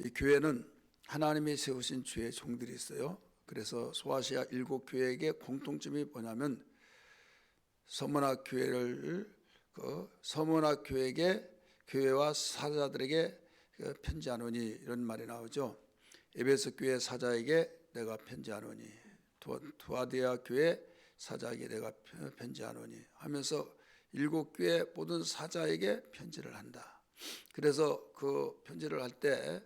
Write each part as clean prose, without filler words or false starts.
이 교회는 하나님이 세우신 주의 종들이 있어요. 그래서 소아시아 7교회에게 공통점이 뭐냐면 서문학 교회를 서문학 교회에게 교회와 사자들에게 편지하노니 이런 말이 나오죠. 에베소 교회 사자에게 내가 편지하노니, 두아디아 교회 사자에게 내가 편지하노니 하면서 7교회 모든 사자에게 편지를 한다. 그래서 그 편지를 할 때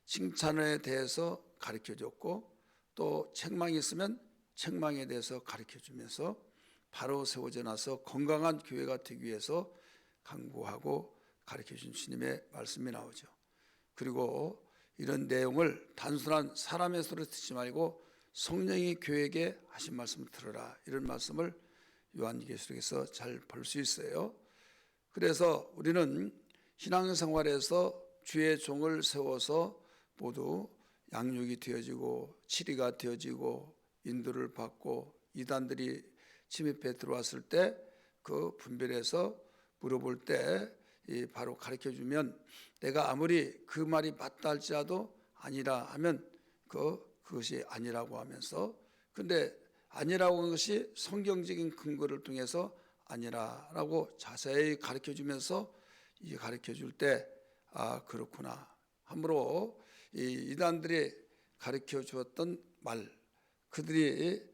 칭찬에 대해서 가르쳐 줬고, 또 책망이 있으면 책망에 대해서 가르쳐 주면서 바로 세워져 나서 건강한 교회가 되기 위해서 강구하고 가르쳐 준 주님의 말씀이 나오죠. 그리고 이런 내용을 단순한 사람의 소리 듣지 말고 성령이 교회에게 하신 말씀을 들어라, 이런 말씀을 요한계시록에서 잘 볼 수 있어요. 그래서 우리는 신앙생활에서 주의 종을 세워서 모두 양육이 되어지고 치리가 되어지고 인도를 받고 이단들이 침입해 들어왔을 때 그 분별해서 물어볼 때 바로 가르쳐주면, 내가 아무리 그 말이 맞다 할지라도 아니라 하면 그것이 아니라고 하면서, 근데 아니라고 하는 것이 성경적인 근거를 통해서 아니라라고 자세히 가르쳐주면서 이 가르쳐줄 때 그렇구나. 함부로 이단들이 가르쳐 주었던 말, 그들이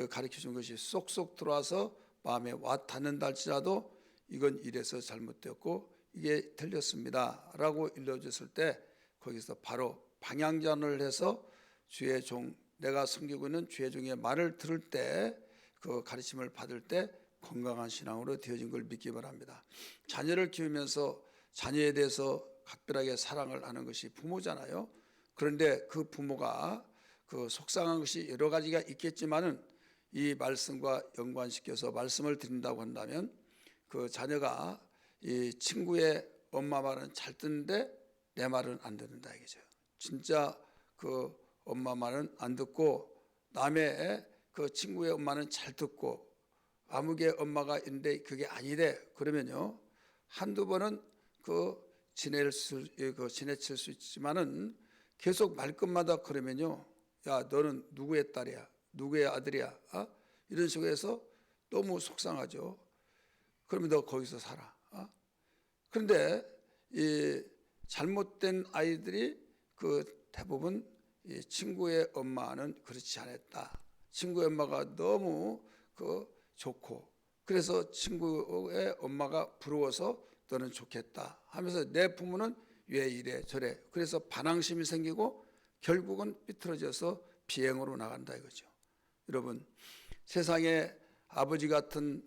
가르쳐 준 것이 쏙쏙 들어와서 마음에 와 닿는다 할지라도 이건 이래서 잘못되었고 이게 틀렸습니다 라고 일러줬을 때 거기서 바로 방향전을 해서 주의 종, 내가 섬기고 있는 주의 종의 말을 들을 때, 그 가르침을 받을 때 건강한 신앙으로 되어진 걸 믿기 바랍니다. 자녀를 키우면서 자녀에 대해서 각별하게 사랑을 하는 것이 부모잖아요. 그런데 그 부모가 속상한 것이 여러 가지가 있겠지만은 이 말씀과 연관시켜서 말씀을 드린다고 한다면, 그 자녀가 이 친구의 엄마 말은 잘 듣는데 내 말은 안 듣는다 이거죠. 진짜 그 엄마 말은 안 듣고 남의 그 친구의 엄마는 잘 듣고 아무개 엄마가 있는데 그게 아니래. 그러면요, 한두 번은 지내칠 수 있지만은 계속 말끝마다 그러면요, 야 너는 누구의 딸이야, 누구의 아들이야, 이런 식으로 해서 너무 속상하죠. 그러면 너 거기서 살아. 그런데 이 잘못된 아이들이 대부분 이 친구의 엄마는 그렇지 않았다. 친구의 엄마가 너무 좋고, 그래서 친구의 엄마가 부러워서 너는 좋겠다 하면서 내 부모는 왜 이래 저래, 그래서 반항심이 생기고 결국은 삐뚤어져서 비행으로 나간다 이거죠. 여러분, 세상에 아버지 같은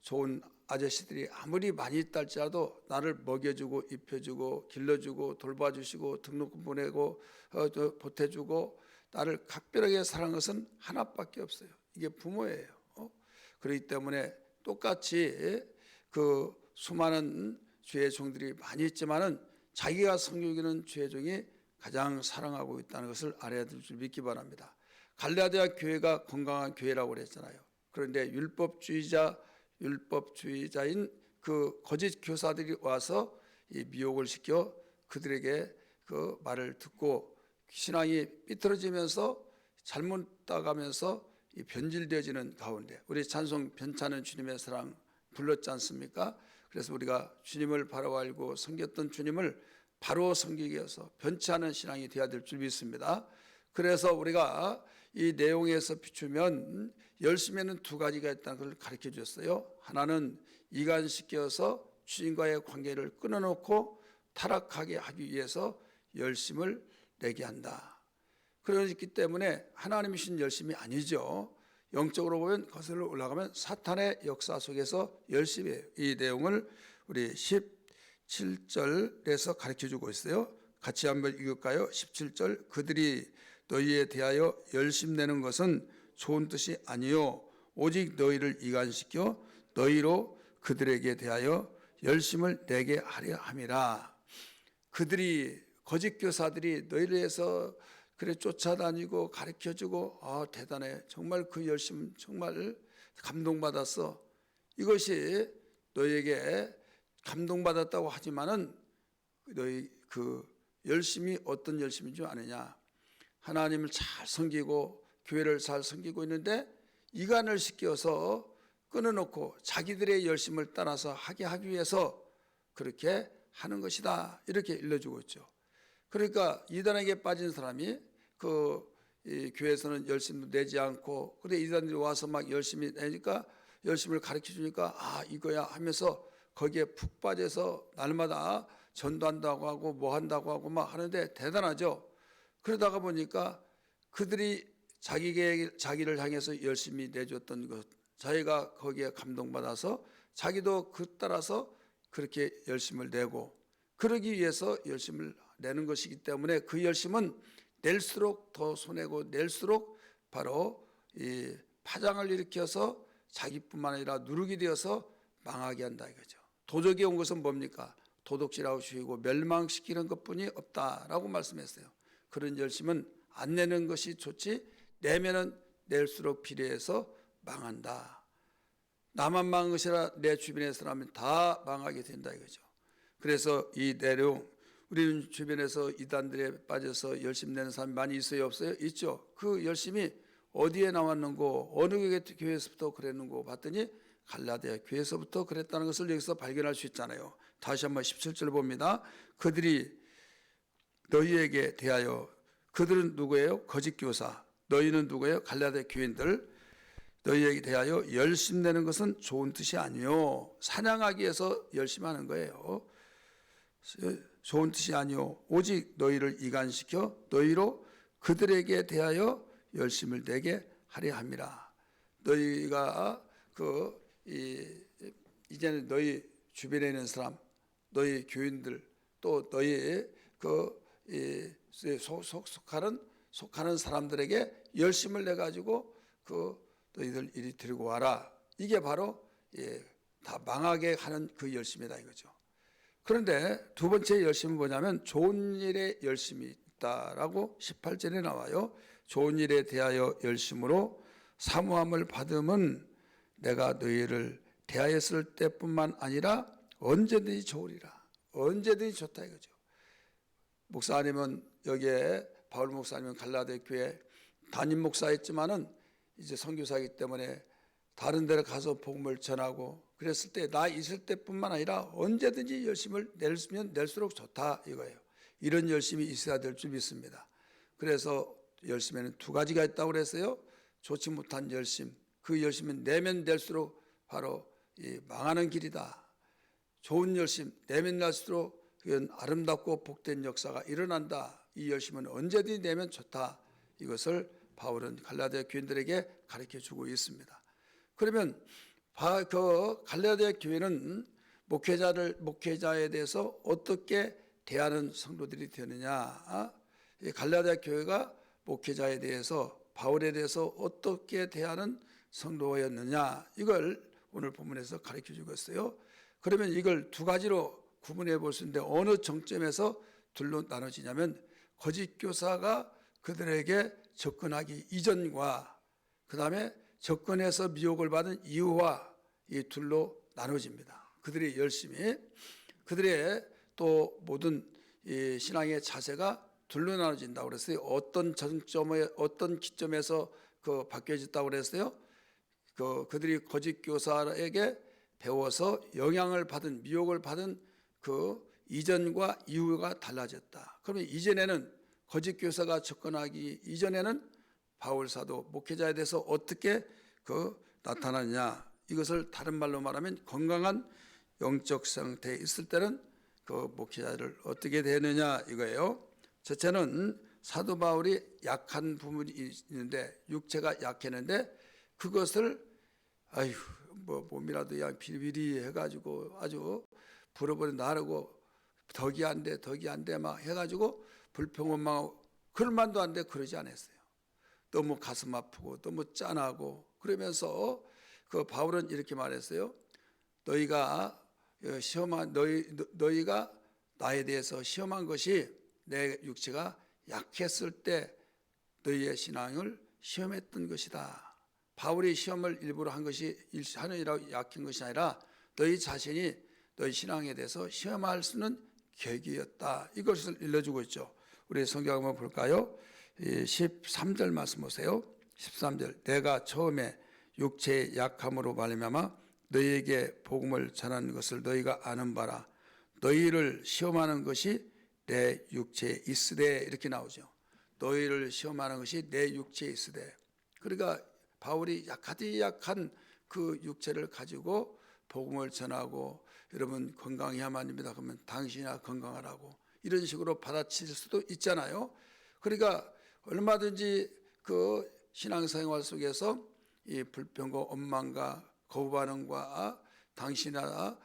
좋은 아저씨들이 아무리 많이 있다 할지라도 나를 먹여주고 입혀주고 길러주고 돌봐주시고 등록금 보내고 보태주고 나를 각별하게 사랑하는 것은 하나밖에 없어요. 이게 부모예요. 그렇기 때문에 똑같이 그 수많은 주의 종들이 많이 있지만은 자기가 섬기는 주의 종이 가장 사랑하고 있다는 것을 알아야 될 줄 믿기 바랍니다. 갈라디아 교회가 건강한 교회라고 그랬잖아요. 그런데 율법주의자인 그 거짓 교사들이 와서 이 미혹을 시켜 그들에게 그 말을 듣고 신앙이 삐뚤어지면서 잘못 따가면서 이 변질되어지는 가운데 우리 찬송 변찮은 주님의 사랑 불렀지 않습니까? 그래서 우리가 주님을 바로 알고 섬겼던 주님을 바로 섬기기 위해서 변치 않은 신앙이 되어야 될 줄 믿습니다. 그래서 우리가 이 내용에서 비추면 열심에는 두 가지가 있다는 걸 가르쳐 주셨어요. 하나는 이간시켜서 주님과의 관계를 끊어놓고 타락하게 하기 위해서 열심을 내게 한다. 그렇기 때문에 하나님이 주신 열심이 아니죠. 영적으로 보면 거슬러 올라가면 사탄의 역사 속에서 열심이에요. 이 내용을 우리 17절에서 가르쳐주고 있어요. 같이 한번 읽을까요? 17절, 그들이 너희에 대하여 열심내는 것은 좋은 뜻이 아니요 오직 너희를 이간시켜 너희로 그들에게 대하여 열심을 내게 하려 함이라. 그들이 거짓 교사들이 너희를 해서 그래 쫓아다니고 가르쳐주고 대단해, 정말 그 열심 정말 감동받았어. 이것이 너희에게 감동받았다고 하지만은 너희 그 열심히 어떤 열심인 줄 아느냐? 하나님을 잘 섬기고 교회를 잘 섬기고 있는데 이간을 시켜서 끊어놓고 자기들의 열심을 따라서 하게 하기 위해서 그렇게 하는 것이다, 이렇게 일러주고 있죠. 그러니까 이단에게 빠진 사람이 이 교회에서는 열심도 내지 않고, 근데 이단들이 와서 막 열심히 내니까, 열심을 가르쳐 주니까 아 이거야 하면서 거기에 푹 빠져서 날마다 전도한다고 하고 뭐 한다고 하고 막 하는데 대단하죠. 그러다가 보니까 그들이 자기를 향해서 열심히 내줬던 것, 자기가 거기에 감동받아서 자기도 그 따라서 그렇게 열심을 내고, 그러기 위해서 열심을 내는 것이기 때문에 그 열심은 낼수록 더 손해고 낼수록 바로 이 파장을 일으켜서 자기뿐만 아니라 누룩이 되어서 망하게 한다 이거죠. 도적이 온 것은 뭡니까? 도둑질하고 죽이고 멸망시키는 것뿐이 없다라고 말씀했어요. 그런 열심은 안 내는 것이 좋지, 내면은 낼수록 비례해서 망한다. 나만 망한 것이라 내 주변의 사람은 다 망하게 된다 이거죠. 그래서 이 내용, 우리는 주변에서 이단들에 빠져서 열심 내는 사람이 많이 있어요, 없어요? 있죠. 그 열심이 어디에 나왔는고, 어느 교회에서부터 그랬는고 봤더니 갈라디아 교회에서부터 그랬다는 것을 여기서 발견할 수 있잖아요. 다시 한번 17절 봅니다. 그들이 너희에게 대하여, 그들은 누구예요? 거짓 교사. 너희는 누구예요? 갈라디아 교인들. 너희에게 대하여 열심내는 것은 좋은 뜻이 아니요, 사냥하기 위해서 열심하는 거예요. 좋은 뜻이 아니요, 오직 너희를 이간시켜 너희로 그들에게 대하여 열심을 내게 하려 함이라. 너희가 이제는 너희 주변에 있는 사람, 너희 교인들, 또 너희 속하는 사람들에게 열심을 내 가지고 너희들 이리 들고 와라. 이게 바로 다 망하게 하는 그 열심이다 이거죠. 그런데 두 번째 열심은 뭐냐면 좋은 일에 열심이 있다라고 18절에 나와요. 좋은 일에 대하여 열심으로 사모함을 받음은 내가 너희를 대하였을 때뿐만 아니라 언제든지 좋으리라. 언제든지 좋다 이거죠. 목사님은 여기에 바울 목사님은 갈라디아 교회 담임 목사였지만은 이제 선교사이기 때문에 다른 데로 가서 복음을 전하고 그랬을 때 나 있을 때뿐만 아니라 언제든지 열심을 내면 낼수록 좋다 이거예요. 이런 열심이 있어야 될 줄 믿습니다. 그래서 열심에는 두 가지가 있다고 그랬어요. 좋지 못한 열심, 그 열심은 내면 낼수록 바로 망하는 길이다. 좋은 열심, 내면 날수록 그건 아름답고 복된 역사가 일어난다. 이 열심은 언제든지 내면 좋다. 이것을 바울은 갈라디아 교인들에게 가르쳐주고 있습니다. 그러면 그 갈라디아 교회는 목회자에 대해서 어떻게 대하는 성도들이 되느냐? 갈라디아 교회가 목회자에 대해서, 바울에 대해서 어떻게 대하는 성도였느냐? 이걸 오늘 본문에서 가르쳐주고 있어요. 그러면 이걸 두 가지로 구분해 볼 수 있는데 어느 정점에서 둘로 나눠지냐면 거짓 교사가 그들에게 접근하기 이전과 그 다음에 접근해서 미혹을 받은 이후와 이 둘로 나눠집니다. 그들이 열심히, 그들의 또 모든 이 신앙의 자세가 둘로 나눠진다고 그랬어요. 어떤 정점에, 어떤 기점에서 바뀌어졌다고 그랬어요. 그들이 거짓 교사에게 배워서 영향을 받은, 미혹을 받은 그 이전과 이후가 달라졌다. 그러면 이전에는 거짓 교사가 접근하기 이전에는 바울 사도 목회자에 대해서 어떻게 나타나느냐, 이것을 다른 말로 말하면 건강한 영적 상태에 있을 때는 그 목회자를 어떻게 되느냐 이거예요. 첫째는 사도 바울이 약한 부분이 있는데, 육체가 약했는데 그것을 몸이라도 그냥 비리비리 해가지고 아주 불어버려 나르고 덕이 안 돼 막 해가지고 불평원망하고 그럴 만도 안 돼 그러지 않았어요. 너무 가슴 아프고 너무 짠하고 그러면서 바울은 이렇게 말했어요. 너희가 나에 대해서 시험한 것이 내 육체가 약했을 때 너희의 신앙을 시험했던 것이다. 바울이 시험을 일부러 하느라고 약한 것이 아니라 너희 자신이 너희 신앙에 대해서 시험할 수는 계기였다. 이것을 일러주고 있죠. 우리 성경 한번 볼까요? 13절 말씀 보세요. 13절 내가 처음에 육체의 약함으로 말미암아 너희에게 복음을 전하는 것을 너희가 아는 바라. 너희를 시험하는 것이 내 육체에 있으되 이렇게 나오죠. 너희를 시험하는 것이 내 육체에 있으되. 그러니까 바울이 약하디 약한 그 육체를 가지고 복음을 전하고 여러분 건강해야만 합니다. 그러면 당신이나 건강하라고 이런 식으로 받아칠 수도 있잖아요. 그러니까 얼마든지 그 신앙생활 속에서 이 불평과 원망과 거부 반응과 당신이나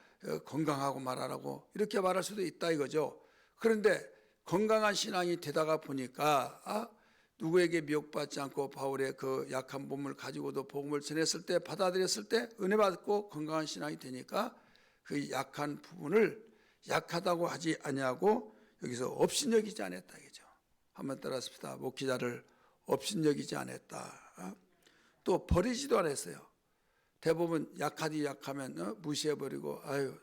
건강하고 말하라고 이렇게 말할 수도 있다 이거죠. 그런데 건강한 신앙이 되다가 보니까 누구에게 미혹받지 않고 바울의 그 약한 몸을 가지고도 복음을 전했을 때 받아들였을 때 은혜 받고 건강한 신앙이 되니까 그 약한 부분을 약하다고 하지 아니하고 여기서 업신여기지 않았다 이거죠. 한번 따라합시다. 목회자를 업신여기지 않았다. 또 버리지도 않았어요. 대부분 약하디 약하면 무시해버리고 아유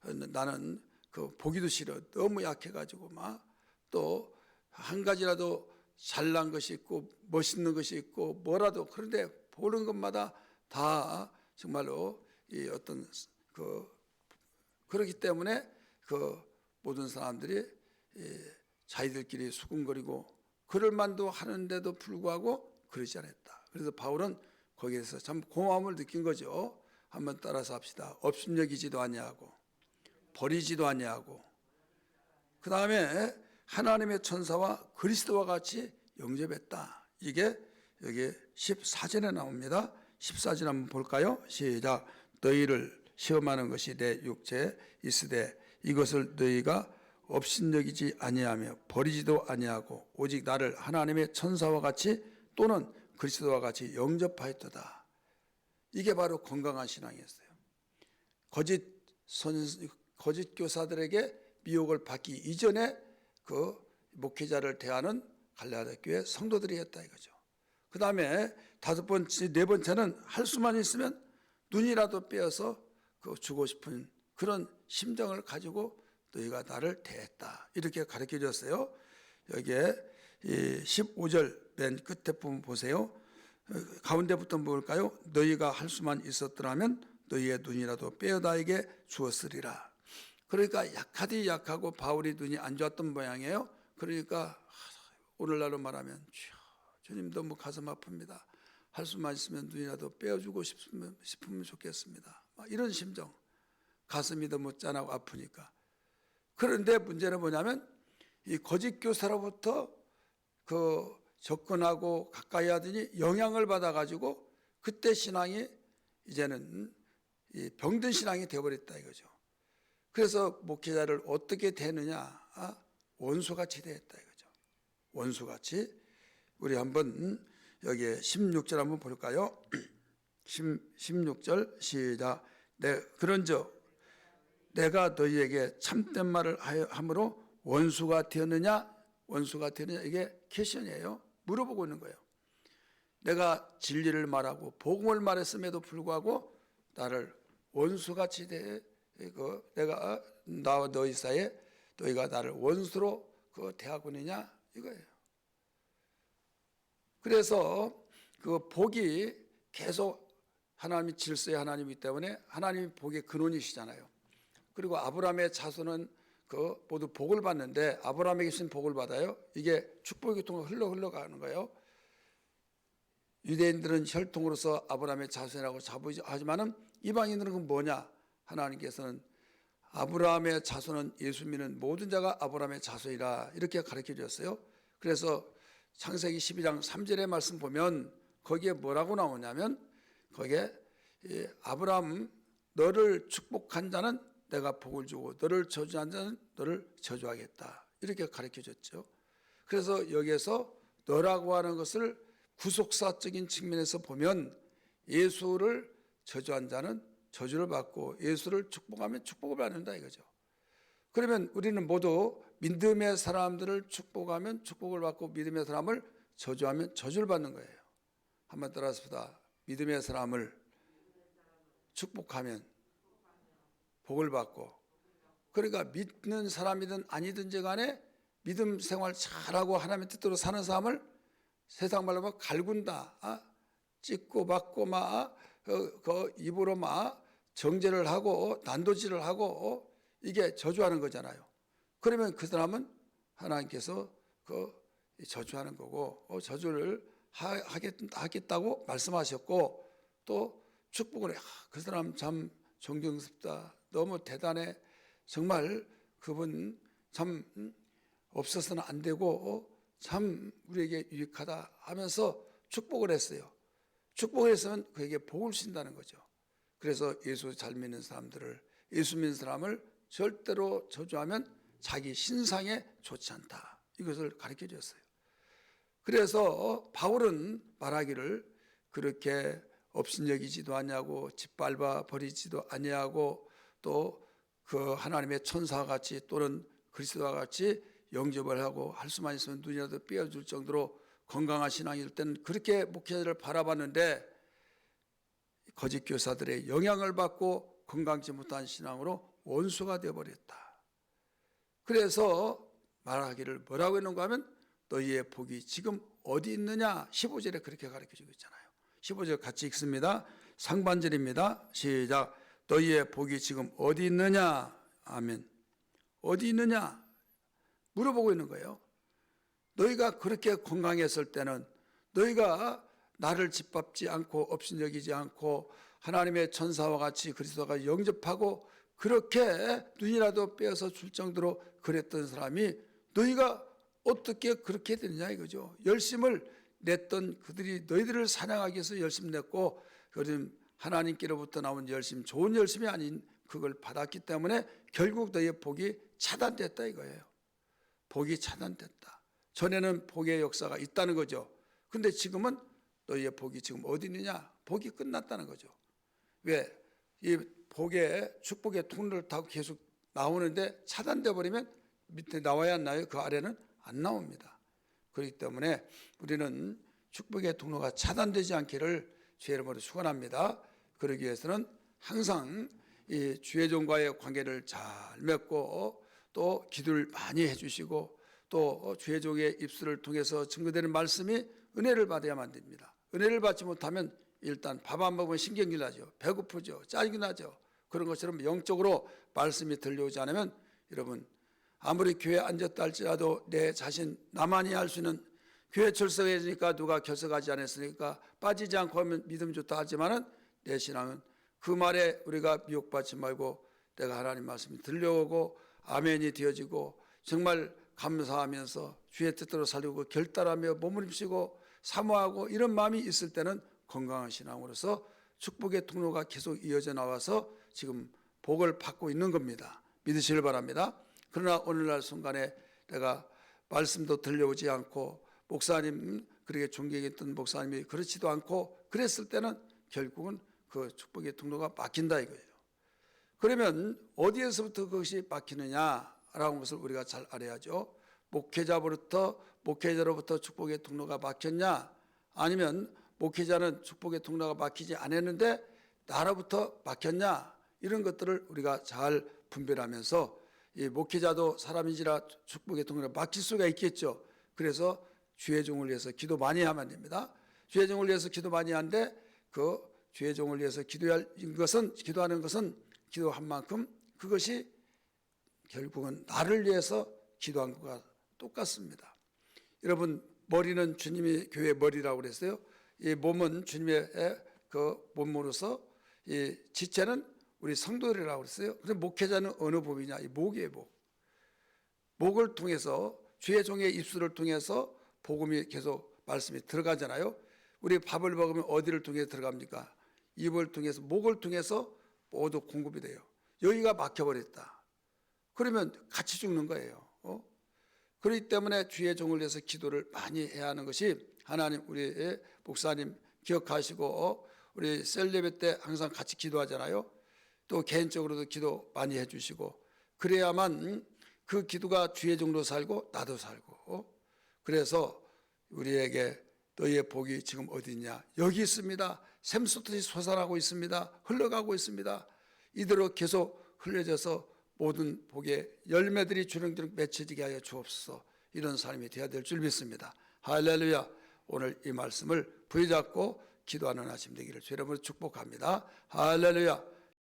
나는 그 보기도 싫어. 너무 약해가지고 막 또 한 가지라도 잘난 것이 있고 멋있는 것이 있고 뭐라도 그런데 보는 것마다 다 정말로 이 어떤 그렇기 때문에 그 모든 사람들이 자기들끼리 수군거리고 그럴 만도 하는데도 불구하고 그러지 않았다. 그래서 바울은 거기에서 참 고마움을 느낀 거죠. 한번 따라서 합시다. 업신여기지도 아니하고 버리지도 아니하고 그 다음에 하나님의 천사와 그리스도와 같이 영접했다. 이게 여기 14절에 나옵니다. 14절 한번 볼까요? 시작. 너희를 시험하는 것이 내 육체에 있으되 이것을 너희가 업신여기지 아니하며 버리지도 아니하고 오직 나를 하나님의 천사와 같이 또는 그리스도와 같이 영접하였도다. 이게 바로 건강한 신앙이었어요. 거짓 교사들에게 미혹을 받기 이전에 그 목회자를 대하는 갈라디아 교회 성도들이었다 이거죠. 그 다음에 네 번째는 할 수만 있으면 눈이라도 빼어서 그 주고 싶은 그런 심정을 가지고 너희가 나를 대했다. 이렇게 가르쳐 줬어요. 여기에 15절 맨 끝에 부분 보세요. 가운데부터 볼까요? 너희가 할 수만 있었더라면 너희의 눈이라도 빼어 나에게 주었으리라. 그러니까 약하디 약하고 바울이 눈이 안 좋았던 모양이에요. 그러니까 오늘날로 말하면 주님 너무 가슴 아픕니다. 할 수만 있으면 눈이라도 빼어주고 싶으면 좋겠습니다. 이런 심정. 가슴이 너무 짠하고 아프니까. 그런데 문제는 뭐냐면 이 거짓 교사로부터 그 접근하고 가까이 하더니 영향을 받아가지고 그때 신앙이 이제는 이 병든 신앙이 되어버렸다 이거죠. 그래서 목회자를 어떻게 되느냐? 원수같이 되었다 이거죠. 원수같이. 우리 한번 여기 16절 한번 볼까요? 16절 시작. 그런즉 내가 너희에게 참된 말을 함으로 원수가 되었느냐? 원수가 되느냐? 이게 퀘션이에요. 물어보고 있는 거예요. 내가 진리를 말하고 복음을 말했음에도 불구하고 나를 원수같이 내가 나와 너희 사이에 너희가 나를 원수로 대하고 있느냐? 이거예요. 그래서 그 복이 계속 하나님이 질서의 하나님이기 때문에 하나님이 복의 근원이시잖아요. 그리고 아브라함의 자손은 모두 복을 받는데 아브라함에게 주신 복을 받아요. 이게 축복의 통로 흘러가는 거예요. 유대인들은 혈통으로서 아브라함의 자손이라고 하지만은 이방인들은 그건 뭐냐? 하나님께서는 아브라함의 자손은 예수 믿는 모든 자가 아브라함의 자손이라 이렇게 가르쳐 주셨어요. 그래서 창세기 12장 3절의 말씀 보면 거기에 뭐라고 나오냐면 거기에 아브라함 너를 축복한 자는 내가 복을 주고 너를 저주한 자는 너를 저주하겠다 이렇게 가르쳐 줬죠. 그래서 여기에서 너라고 하는 것을 구속사적인 측면에서 보면 예수를 저주한 자는 저주를 받고 예수를 축복하면 축복을 받는다 이거죠. 그러면 우리는 모두 믿음의 사람들을 축복하면 축복을 받고 믿음의 사람을 저주하면 저주를 받는 거예요. 한번 따라합시다. 믿음의 사람을 축복하면 복을 받고 그러니까 믿는 사람이든 아니든지 간에 믿음 생활 잘하고 하나님의 뜻대로 사는 사람을 세상 말로 막 갈군다, 찍고 받고 그 입으로 정죄를 하고 난도질을 하고 이게 저주하는 거잖아요. 그러면 그 사람은 하나님께서 저주하는 거고 저주를 하겠다고 말씀하셨고, 또 축복을 그 사람 참 존경스럽다, 너무 대단해, 정말 그분 참 없어서는 안 되고 참 우리에게 유익하다 하면서 축복을 했어요. 축복을 했으면 그에게 복을 주신다는 거죠. 그래서 예수 잘 믿는 사람들을, 예수 믿는 사람을 절대로 저주하면 자기 신상에 좋지 않다, 이것을 가르쳐 주었어요. 그래서 바울은 말하기를 그렇게 업신여기지도 아니하고 짓밟아 버리지도 아니하고 또 그 하나님의 천사와 같이 또는 그리스도와 같이 영접을 하고 할 수만 있으면 눈이라도 빼어줄 정도로 건강한 신앙일 때는 그렇게 목회자를 바라봤는데, 거짓 교사들의 영향을 받고 건강치 못한 신앙으로 원수가 되어버렸다. 그래서 말하기를 뭐라고 했는가 하면 너희의 복이 지금 어디 있느냐, 15절에 그렇게 가르쳐주고 있잖아요. 15절 같이 읽습니다. 상반절입니다. 시작. 너희의 복이 지금 어디 있느냐. 아멘. 어디 있느냐 물어보고 있는 거예요. 너희가 그렇게 건강했을 때는, 너희가 나를 짓밟지 않고 업신여기지 않고 하나님의 천사와 같이 그리스도가 영접하고 그렇게 눈이라도 빼어서 줄 정도로 그랬던 사람이 너희가 어떻게 그렇게 되느냐 이거죠. 열심을 냈던 그들이 너희들을 사랑하기 위해서 열심 냈고, 그런 하나님께로부터 나온 열심, 좋은 열심이 아닌 그걸 받았기 때문에 결국 너희의 복이 차단됐다 이거예요. 복이 차단됐다. 전에는 복의 역사가 있다는 거죠. 근데 지금은 너희의 복이 지금 어디 있느냐? 복이 끝났다는 거죠. 왜? 이 복의 축복의 통로를 타고 계속 나오는데 차단돼 버리면 밑에 나와야 하나요? 그 아래는 안 나옵니다. 그렇기 때문에 우리는 축복의 통로가 차단되지 않기를 주의 이름으로 축원합니다. 그러기 위해서는 항상 이 주의 종과의 관계를 잘 맺고 또 기도를 많이 해주시고 또 주의 종의 입술을 통해서 증거되는 말씀이 은혜를 받아야만 됩니다. 은혜를 받지 못하면 일단 밥 안 먹으면 신경질 나죠. 배고프죠. 짜증이 나죠. 그런 것처럼 영적으로 말씀이 들려오지 않으면 여러분 아무리 교회에 앉았다 할지라도 내 자신 나만이 할 수 있는, 교회 출석해지니까 누가 결석하지 않았으니까 빠지지 않고 하면 믿음 좋다 하지만은 내 신앙은 그 말에 우리가 미혹받지 말고 내가 하나님 말씀이 들려오고 아멘이 되어지고 정말 감사하면서 주의 뜻대로 살려고 결단하며 몸부림치고 사모하고 이런 마음이 있을 때는 건강한 신앙으로서 축복의 통로가 계속 이어져 나와서 지금 복을 받고 있는 겁니다. 믿으시길 바랍니다. 그러나 오늘날 순간에 내가 말씀도 들려오지 않고 목사님, 그렇게 존경했던 목사님이 그렇지도 않고 그랬을 때는 결국은 그 축복의 통로가 막힌다 이거예요. 그러면 어디에서부터 그것이 막히느냐라는 것을 우리가 잘 알아야죠. 목회자로부터 축복의 통로가 막혔냐, 아니면 목회자는 축복의 통로가 막히지 않았는데 나로부터 막혔냐, 이런 것들을 우리가 잘 분별하면서, 이 목회자도 사람인지라 축복의 통로가 막힐 수가 있겠죠. 그래서 주의 종을 위해서 기도 많이 하면 됩니다. 주의 종을 위해서 기도 많이 하는데 그 주의 종을 위해서 기도하는 것은 기도한 만큼 그것이 결국은 나를 위해서 기도한 것과 똑같습니다. 여러분, 머리는 주님이 교회의 머리라고 그랬어요. 이 몸은 주님의 그 몸으로서, 이 지체는 우리 성도들이라고 그랬어요. 그런데 목회자는 어느 복이냐? 이 목의 복. 목을 통해서, 주의 종의 입술을 통해서 복음이 계속 말씀이 들어가잖아요. 우리 밥을 먹으면 어디를 통해서 들어갑니까? 입을 통해서, 목을 통해서 모두 공급이 돼요. 여기가 막혀버렸다. 그러면 같이 죽는 거예요. 그렇기 때문에 주의 종을 위해서 기도를 많이 해야 하는 것이, 하나님 우리의 목사님 기억하시고 우리 셀레베 때 항상 같이 기도하잖아요. 또 개인적으로도 기도 많이 해주시고, 그래야만 그 기도가 주의 종으로 살고 나도 살고. 그래서 우리에게 너희의 복이 지금 어디 있냐? 여기 있습니다. 샘솟듯이 솟아나고 있습니다. 흘러가고 있습니다. 이대로 계속 흘려져서 모든 복의 열매들이 주렁주렁 맺혀지게 하여 주옵소서. 이런 삶이 되어야 될 줄 믿습니다. 할렐루야. 오늘 이 말씀을 부여잡고 기도하는 아침 되기를 주 이름으로 축복합니다. 할렐루야.